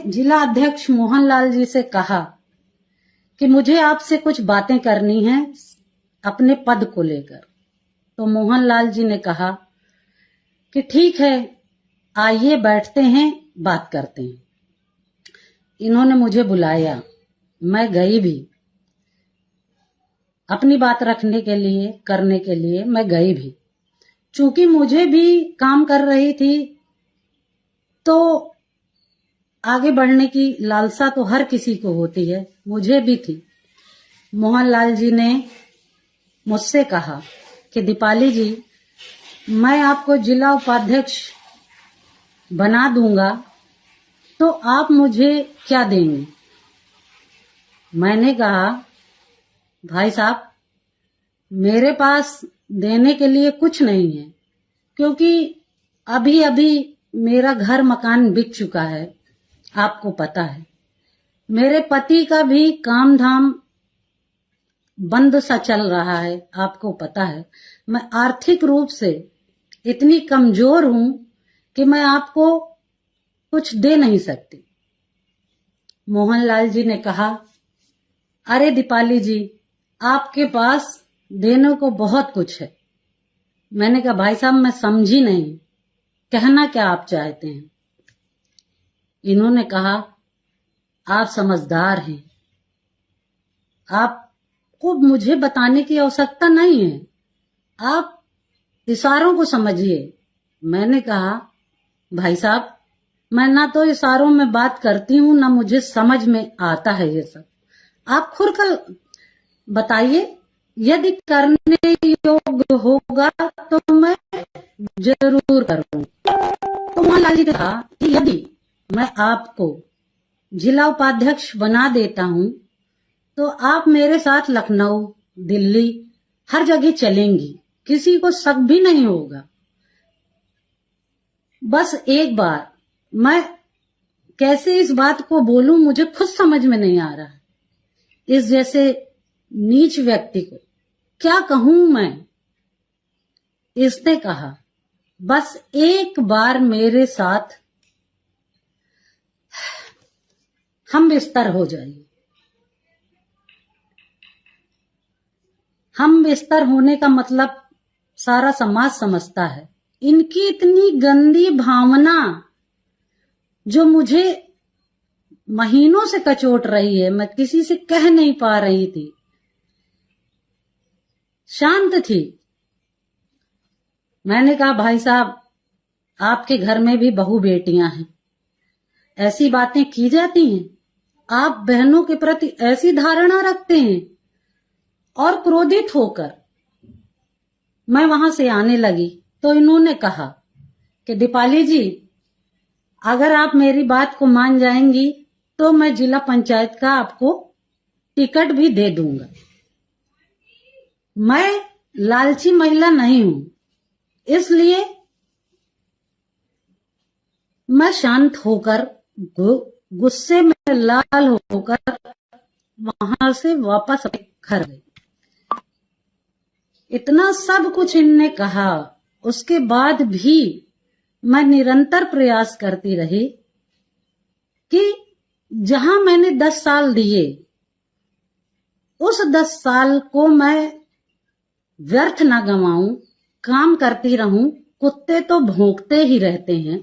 जिला अध्यक्ष मोहनलाल जी से कहा कि मुझे आपसे कुछ बातें करनी है अपने पद को लेकर। तो मोहनलाल जी ने कहा कि ठीक है, आइए बैठते हैं, बात करते हैं। इन्होंने मुझे बुलाया, मैं गई भी अपनी बात रखने के लिए, करने के लिए मैं गई भी। चूंकि मुझे भी काम कर रही थी तो आगे बढ़ने की लालसा तो हर किसी को होती है, मुझे भी थी। मोहनलाल जी ने मुझसे कहा कि दीपाली जी, मैं आपको जिला उपाध्यक्ष बना दूंगा, तो आप मुझे क्या देंगे? मैंने कहा, भाई साहब, मेरे पास देने के लिए कुछ नहीं है, क्योंकि अभी अभी मेरा घर मकान बिक चुका है, आपको पता है। मेरे पति का भी काम धाम बंद सा चल रहा है, आपको पता है। मैं आर्थिक रूप से इतनी कमजोर हूं कि मैं आपको कुछ दे नहीं सकती। मोहनलाल जी ने कहा, अरे दीपाली जी, आपके पास देने को बहुत कुछ है। मैंने कहा, भाई साहब, मैं समझी नहीं, कहना क्या आप चाहते हैं? इन्होंने कहा, आप समझदार हैं, आपको मुझे बताने की आवश्यकता नहीं है, आप इशारों को समझिए। मैंने कहा, भाई साहब, मैं ना तो इशारों में बात करती हूँ, ना मुझे समझ में आता है ये सब। आप खुलकर बताइए, यदि करने योग्य होगा तो मैं जरूर करूंगा। तो मोहनलाल जी ने कहा कि यदि मैं आपको जिला उपाध्यक्ष बना देता हूं तो आप मेरे साथ लखनऊ, दिल्ली, हर जगह चलेंगी, किसी को शक भी नहीं होगा। बस एक बार मैं कैसे इस बात को बोलूं, मुझे खुद समझ में नहीं आ रहा। इस जैसे नीच व्यक्ति को क्या कहूं मैं? इसने कहा, बस एक बार मेरे साथ हम बिस्तर हो जाइए। हम बिस्तर होने का मतलब सारा समाज समझता है। इनकी इतनी गंदी भावना जो मुझे महीनों से कचोट रही है, मैं किसी से कह नहीं पा रही थी, शांत थी। मैंने कहा, भाई साहब, आपके घर में भी बहू बेटियां हैं, ऐसी बातें की जाती हैं? आप बहनों के प्रति ऐसी धारणा रखते हैं? और क्रोधित होकर मैं वहां से आने लगी तो इन्होंने कहा कि दीपाली जी, अगर आप मेरी बात को मान जाएंगी तो मैं जिला पंचायत का आपको टिकट भी दे दूंगा। मैं लालची महिला नहीं हूं, इसलिए मैं शांत होकर, गुस्से में लाल होकर वहां से वापस घर गई। इतना सब कुछ इनने कहा, उसके बाद भी मैं निरंतर प्रयास करती रही कि जहां मैंने 10 साल दिए, उस 10 साल को मैं व्यर्थ ना गंवाऊं, काम करती रहूं। कुत्ते तो भौंकते ही रहते हैं,